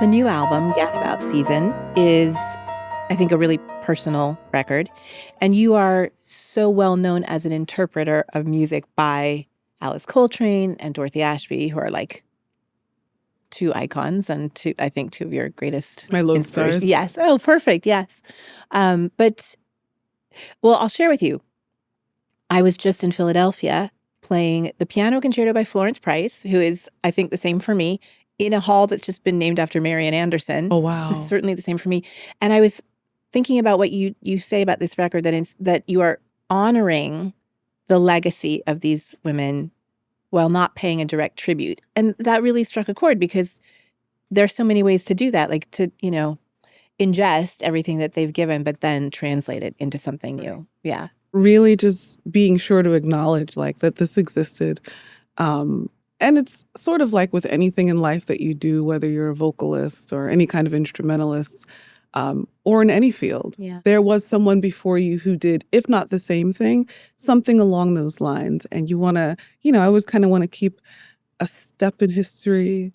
The new album, Gat About Season, is, I think, a really personal record. And you are so well known as an interpreter of music by Alice Coltrane and Dorothy Ashby, who are like two icons and I think two of your greatest My inspirations. lodestars. Yes. Oh, perfect. Yes. Well, I'll share with you. I was just in Philadelphia playing the Piano Concerto by Florence Price, who is, I think, the same for me, in a hall that's just been named after Marian Anderson. Oh, wow. It's certainly the same for me. And I was thinking about what you say about this record, that you are honoring the legacy of these women while not paying a direct tribute. And that really struck a chord because there's so many ways to do that, like to, ingest everything that they've given, but then translate it into something new. Yeah. Really just being sure to acknowledge like that this existed. And it's sort of like with anything in life that you do, whether you're a vocalist or any kind of instrumentalist, or in any field. Yeah. There was someone before you who did, if not the same thing, something along those lines. And you want to, I always kind of want to keep a step in history,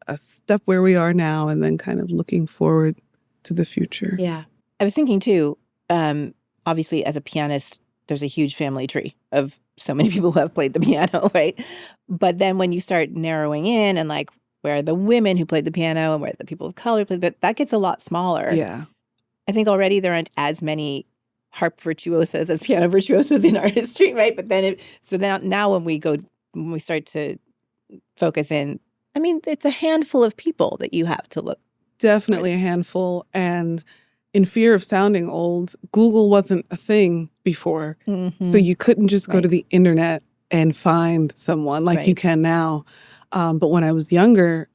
a step where we are now, and then kind of looking forward to the future. Yeah. I was thinking too, obviously as a pianist, there's a huge family tree of so many people who have played the piano, right? But then when you start narrowing in and like where are the women who played the piano and where the people of color played, that gets a lot smaller. Yeah. I think already there aren't as many harp virtuosos as piano virtuosos in art history, right? But then now when we start to focus in, I mean, it's a handful of people that you have to look. Definitely a handful. And in fear of sounding old, Google wasn't a thing before. Mm-hmm. So you couldn't just go to the internet and find someone like you can now. But when I was younger,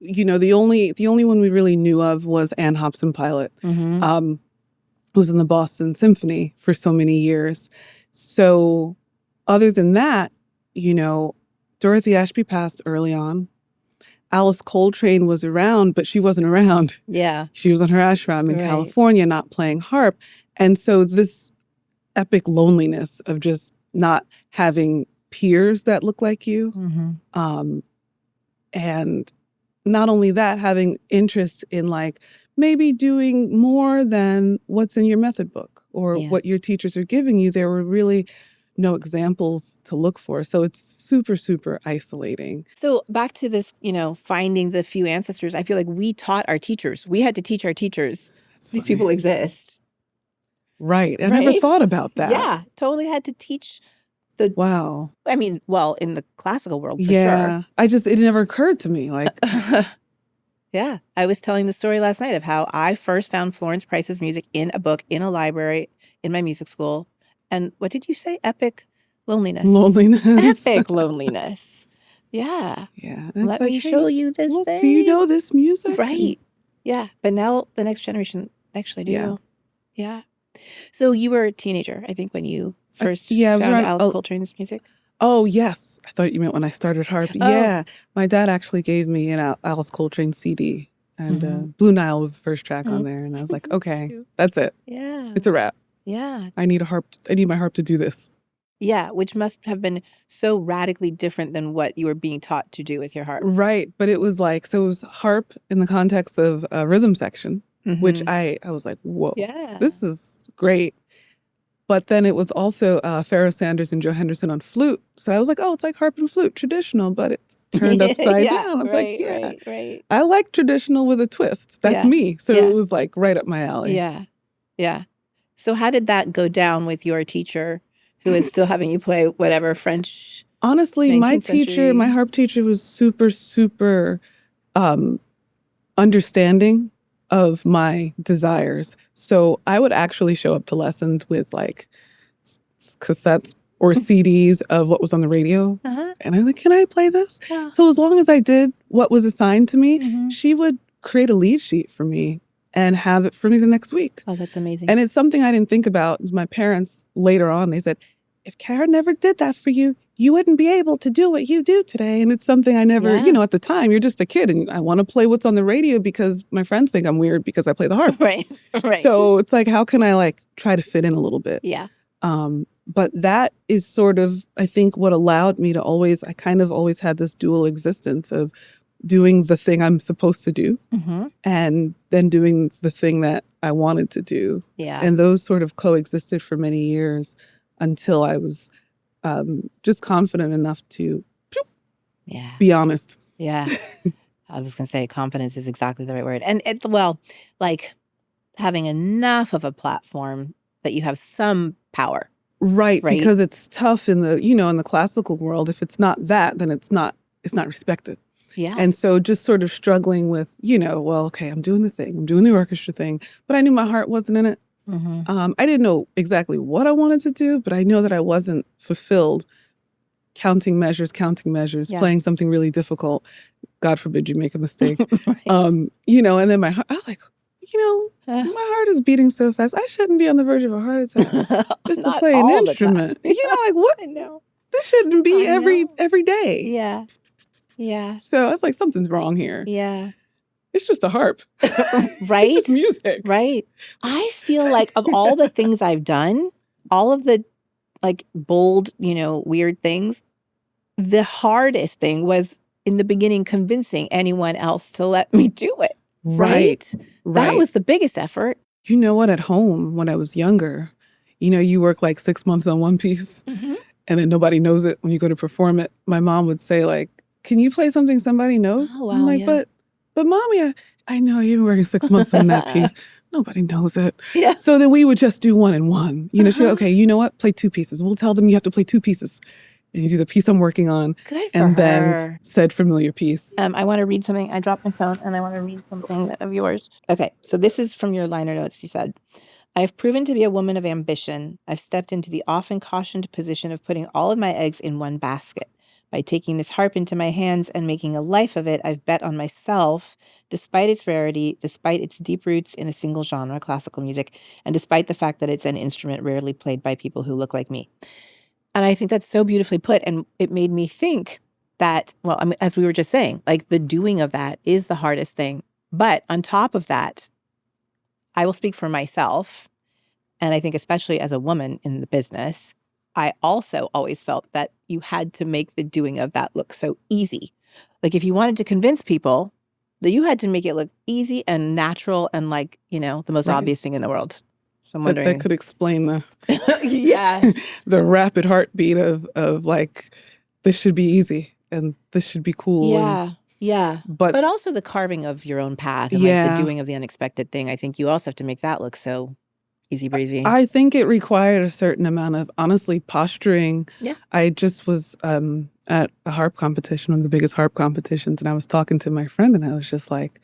the only one we really knew of was Ann Hobson Pilot, Mm-hmm. who was in the Boston Symphony for so many years. So other than that, Dorothy Ashby passed early on. Alice Coltrane was around, but she wasn't around. Yeah. She was on her ashram in California, not playing harp. And so this epic loneliness of just not having peers that look like you. Mm-hmm. And not only that, having interest in like maybe doing more than what's in your method book or what your teachers are giving you. There were really no examples to look for. So it's super, super isolating. So back to this, finding the few ancestors, I feel like we taught our teachers. We had to teach our teachers these people exist. Right. I never thought about that. Yeah, totally had to teach Wow. I mean, well, in the classical world, for sure. It never occurred to me. Like, yeah. I was telling the story last night of how I first found Florence Price's music in a book, in a library, in my music school. And what did you say? Epic loneliness. Epic loneliness. Yeah. Yeah. Let me show you this thing. Do you know this music? Right. Yeah. But now the next generation actually do. Yeah. So you were a teenager, I think, when you first found Alice Coltrane's music? Oh, yes. I thought you meant when I started harp. Oh. Yeah. My dad actually gave me an Alice Coltrane CD. And Blue Nile was the first track on there. And I was like, okay, that's it. Yeah. It's a wrap. Yeah. I need my harp to do this. Yeah, which must have been so radically different than what you were being taught to do with your harp. Right. But it was like, so it was harp in the context of a rhythm section, which I was like, whoa, this is great. But then it was also Pharoah Sanders and Joe Henderson on flute. So I was like, oh, it's like harp and flute, traditional, but it's turned upside down. I was right. I like traditional with a twist. That's me. So it was like right up my alley. Yeah. So how did that go down with your teacher who is still having you play whatever French? Honestly, my harp teacher was super, super understanding of my desires. So I would actually show up to lessons with like cassettes or CDs of what was on the radio. And I'm like, can I play this? Yeah. So as long as I did what was assigned to me, she would create a lead sheet for me and have it for me the next week. Oh, that's amazing. And it's something I didn't think about. My parents later on, they said, if Kara never did that for you, you wouldn't be able to do what you do today. And it's something I never, at the time, you're just a kid and I want to play what's on the radio because my friends think I'm weird because I play the harp. Right. So it's like, how can I like try to fit in a little bit? Yeah. But that is sort of, I think, what allowed me to I kind of always had this dual existence of doing the thing I'm supposed to do Mm-hmm. and then doing the thing that I wanted to do. Yeah. And those sort of coexisted for many years until I was just confident enough to be honest. Yeah. I was going to say confidence is exactly the right word. And like having enough of a platform that you have some power. Right. Because it's tough in the, in the classical world. If it's not that, then it's not respected. Yeah. And so just sort of struggling with, okay, I'm doing the thing. I'm doing the orchestra thing. But I knew my heart wasn't in it. Mm-hmm. I didn't know exactly what I wanted to do, but I know that I wasn't fulfilled counting measures, playing something really difficult. God forbid you make a mistake. Right. And then my heart, I was like, my heart is beating so fast. I shouldn't be on the verge of a heart attack just to play an instrument. Like what? I know. This shouldn't be every day. Yeah. Yeah. So I was like, something's wrong here. Yeah. It's just a harp. Right? It's just music. Right. I feel like of all the things I've done, all of the like bold, weird things, the hardest thing was in the beginning convincing anyone else to let me do it. Right? That was the biggest effort. You know what? At home, when I was younger, you work like 6 months on one piece and then nobody knows it when you go to perform it. My mom would say like, can you play something somebody knows? Oh, wow, I'm like, but mommy, I know you've been working 6 months on that piece. Nobody knows it. Yeah. So then we would just do one and one. She'd okay, you know what? Play two pieces. We'll tell them you have to play two pieces. And you do the piece I'm working on. Good for and her. Then said familiar piece. I want to read something. I dropped my phone and I want to read something of yours. Okay, so this is from your liner notes. You said, I have proven to be a woman of ambition. I've stepped into the often cautioned position of putting all of my eggs in one basket. By taking this harp into my hands and making a life of it, I've bet on myself, despite its rarity, despite its deep roots in a single genre, classical music, and despite the fact that it's an instrument rarely played by people who look like me. And I think that's so beautifully put. And it made me think that, as we were just saying, like the doing of that is the hardest thing. But on top of that, I will speak for myself. And I think especially as a woman in the business, I also always felt that you had to make the doing of that look so easy. Like if you wanted to convince people, that you had to make it look easy and natural and like, the most obvious thing in the world. So I'm wondering. That could explain the yes. the rapid heartbeat of like, this should be easy and this should be cool. Yeah. Yeah. But also the carving of your own path and like the doing of the unexpected thing. I think you also have to make that look so easy breezy. I think it required a certain amount of, honestly, posturing. Yeah. I just was at a harp competition, one of the biggest harp competitions, and I was talking to my friend and I was just like,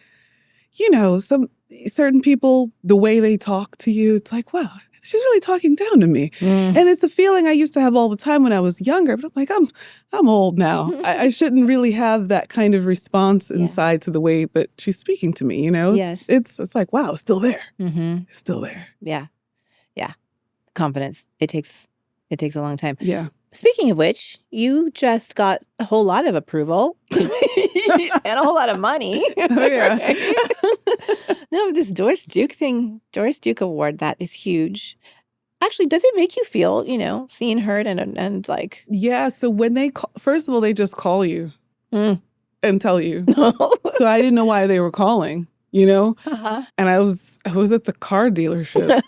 some certain people, the way they talk to you, it's like, wow, she's really talking down to me. And it's a feeling I used to have all the time when I was younger, but I'm like, I'm old now. I shouldn't really have that kind of response inside to the way that she's speaking to me, Yes. It's like, wow, it's still there. It's still there. Yeah. Yeah. Confidence. It takes a long time. Yeah. Speaking of which, you just got a whole lot of approval and a whole lot of money. Oh, yeah. No, this Doris Duke thing, Doris Duke Award, that is huge. Actually, does it make you feel, seen, heard, and like... Yeah, so when they call, first of all, they just call you and tell you. So I didn't know why they were calling, And I was at the car dealership.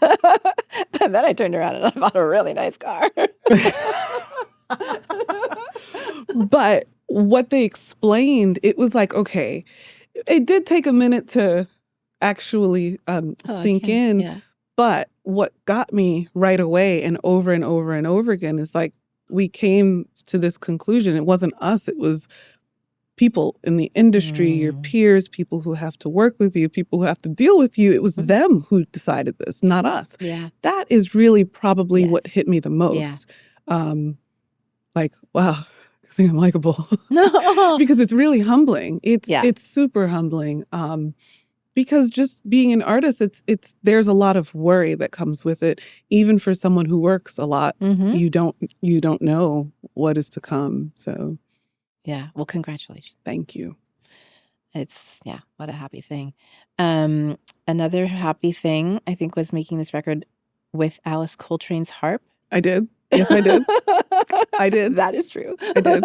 And then I turned around and I bought a really nice car. But what they explained, it was like, okay, it did take a minute to actually sink in. Yeah. But what got me right away and over and over again is like, we came to this conclusion. It wasn't us. It was people in the industry, your peers, people who have to work with you, people who have to deal with you. It was them who decided this, not us. Yeah. That is really probably what hit me the most. Yeah. Like, wow, I think I'm likable. No. Because it's really humbling. It's super humbling. Because just being an artist, there's a lot of worry that comes with it. Even for someone who works a lot, you don't know what is to come. So yeah, well, congratulations. Thank you. It's what a happy thing. Another happy thing I think was making this record with Alice Coltrane's harp. I did. Yes, I did. I did. That is true. I did.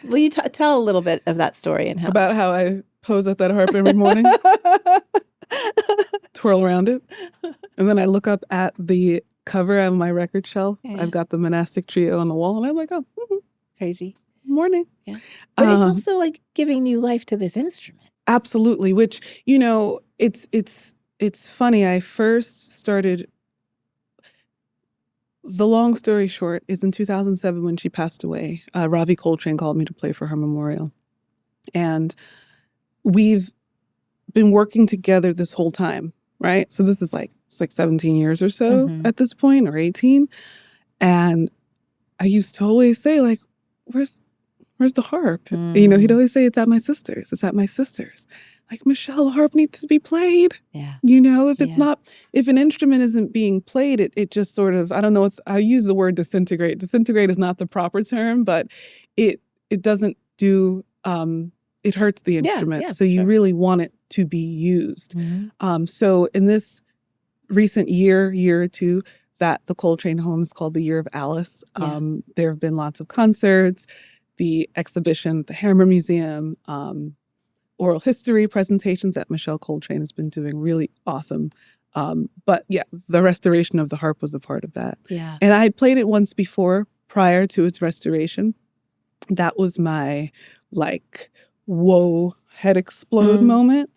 Will you tell a little bit of that story and how? About how I pose at that harp every morning, twirl around it, and then I look up at the cover of my record shelf. Yeah. I've got the monastic trio on the wall, and I'm like, oh, crazy. Morning. Yeah. But it's also like giving new life to this instrument. Absolutely. Which, you know, it's funny. I first started. The long story short is in 2007 when she passed away, Ravi Coltrane called me to play for her memorial. And we've been working together this whole time, right? So this is it's like 17 years or so at this point, or 18. And I used to always say, like, where's the harp? You know, he'd always say, it's at my sister's. It's at my sister's. Like, Michelle, the harp needs to be played. Yeah. You know, if it's not, if an instrument isn't being played, it just sort of, I don't know, I use the word disintegrate. Disintegrate is not the proper term, but it doesn't do, it hurts the instrument. Yeah, so you really want it to be used. So in this recent year or two, that the Coltrane home is called the Year of Alice. There have been lots of concerts, the exhibition at the Hammer Museum, oral history presentations that Michelle Coltrane has been doing, really awesome. But yeah, the restoration of the harp was a part of that. Yeah. And I had played it once before prior to its restoration. That was my whoa, head explode moment.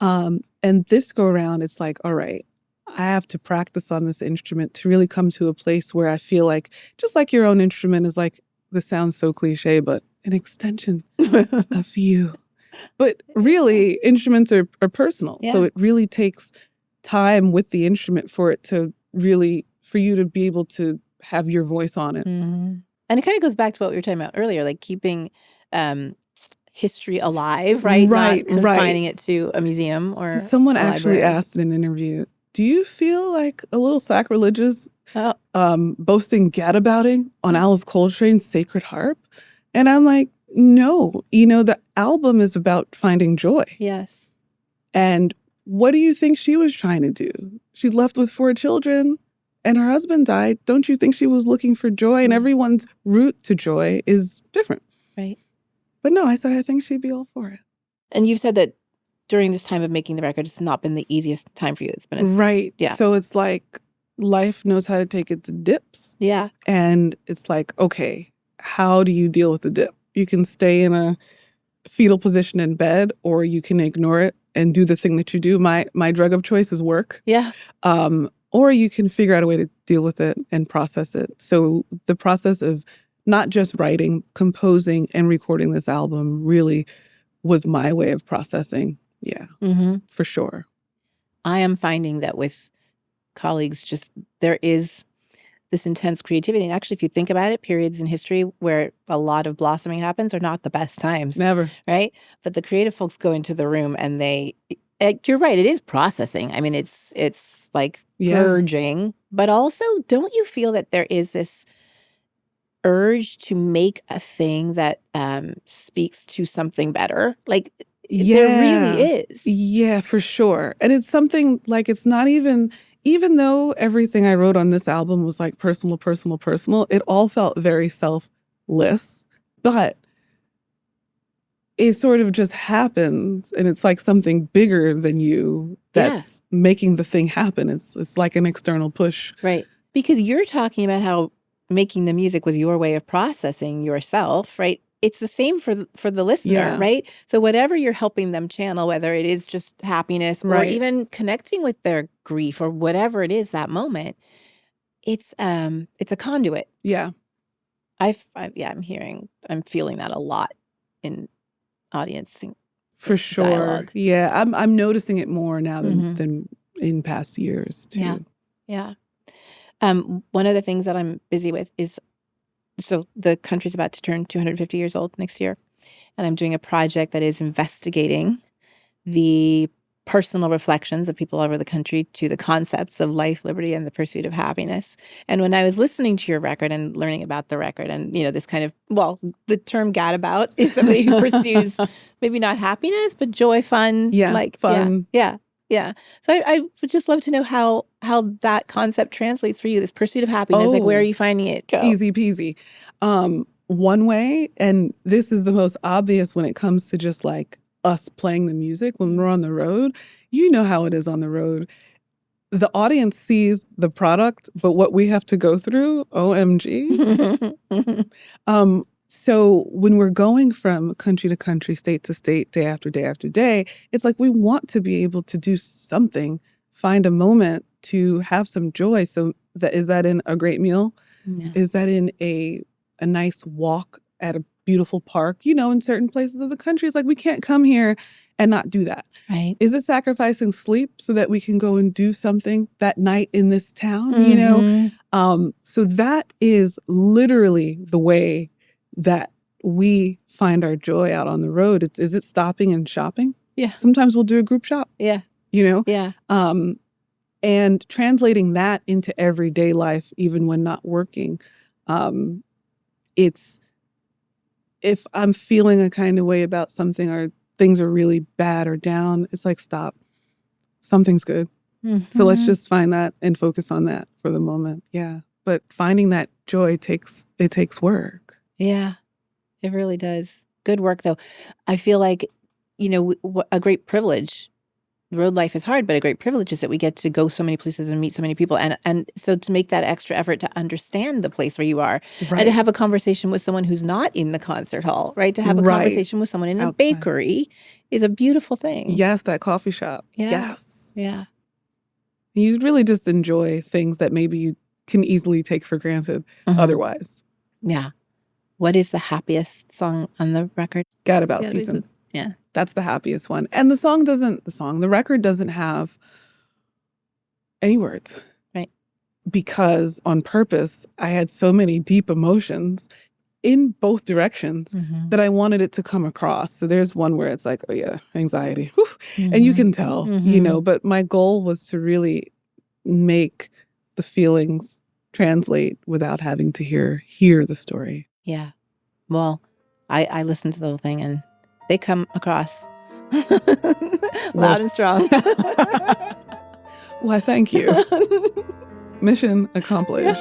And this go around, it's like, all right, I have to practice on this instrument to really come to a place where I feel like, just like your own instrument is like, this sounds so cliche, but an extension of you. But really, instruments are personal. Yeah. So it really takes time with the instrument for it to really, for you to be able to have your voice on it. And it kind of goes back to what we were talking about earlier, like keeping history alive, right? Not confining it to a museum or someone actually asked in an interview, do you feel like a little sacrilegious boasting gadabouting on Alice Coltrane's sacred harp? And I'm like, no, you know, the album is about finding joy. Yes. And what do you think she was trying to do? She's left with 4 children and her husband died. Don't you think she was looking for joy? And everyone's route to joy is different. Right. But no, I said, I think she'd be all for it. And you've said that during this time of making the record, it's not been the easiest time for you. It's been right. Yeah. So it's like life knows how to take its dips. Yeah. And it's like, okay, how do you deal with the dip? You can stay in a fetal position in bed, or you can ignore it and do the thing that you do. My drug of choice is work. Yeah. Or you can figure out a way to deal with it and process it. So the process of not just writing, composing, and recording this album really was my way of processing. Yeah, for sure. I am finding that with colleagues, just there is this intense creativity. And actually, if you think about it, periods in history where a lot of blossoming happens are not the best times. Never. Right? But the creative folks go into the room and you're right, it is processing. I mean, it's like purging. But also, don't you feel that there is this urge to make a thing that speaks to something better? Like, there really is. Yeah, for sure. And it's something like, it's not even though everything I wrote on this album was like personal, it all felt very selfless. But it sort of just happens, and it's like something bigger than you that's making the thing happen. It's like an external push. Right. Because you're talking about how making the music was your way of processing yourself, right? It's the same for the listener, right? So whatever you're helping them channel, whether it is just happiness or even connecting with their grief or whatever it is that moment, it's a conduit. Yeah. I'm feeling that a lot in audience. For sure. Dialogue. Yeah. I'm noticing it more now than in past years too. Yeah. One of the things that I'm busy with is, so the country's about to turn 250 years old next year. And I'm doing a project that is investigating the personal reflections of people all over the country to the concepts of life, liberty, and the pursuit of happiness. And when I was listening to your record and learning about the record and, you know, this kind of, well, the term gadabout is somebody who pursues maybe not happiness, but joy, fun. Yeah, fun. Yeah. So I would just love to know how how that concept translates for you, this pursuit of happiness. Like, where are you finding it? Go. Easy peasy. One way, and this is the most obvious when it comes to just like us playing the music when we're on the road. You know how it is on the road. The audience sees the product, but what we have to go through, OMG. So when we're going from country to country, state to state, day after day after day, it's like we want to be able to do something, find a moment to have some joy. So is that in a great meal? Yeah. Is that in a nice walk at a beautiful park? You know, in certain places of the country, it's like we can't come here and not do that. Right. Is it sacrificing sleep so that we can go and do something that night in this town? You know? So that is literally the way that we find our joy out on the road. Is it stopping and shopping? Yeah. Sometimes we'll do a group shop. Yeah. You know? Yeah. And translating that into everyday life, even when not working, it's if I'm feeling a kind of way about something or things are really bad or down, it's like, stop. Something's good. So let's just find that and focus on that for the moment. Yeah. But finding that joy takes work. Yeah, it really does. Good work, though. I feel like, you know, a great privilege. Road life is hard, but a great privilege is that we get to go so many places and meet so many people. And so to make that extra effort to understand the place where you are, and to have a conversation with someone who's not in the concert hall, right? To have a conversation with someone in a bakery is a beautiful thing. Yes, that coffee shop. Yeah. Yes. Yeah. You really just enjoy things that maybe you can easily take for granted otherwise. Yeah. What is the happiest song on the record? God About Season. Yeah. That's the happiest one. And the record doesn't have any words. Right. Because on purpose, I had so many deep emotions in both directions that I wanted it to come across. So there's one where it's like, oh yeah, anxiety. And you can tell, you know, but my goal was to really make the feelings translate without having to hear the story. Yeah. Well, I listened to the whole thing and they come across loud and strong. Why, thank you. Mission accomplished.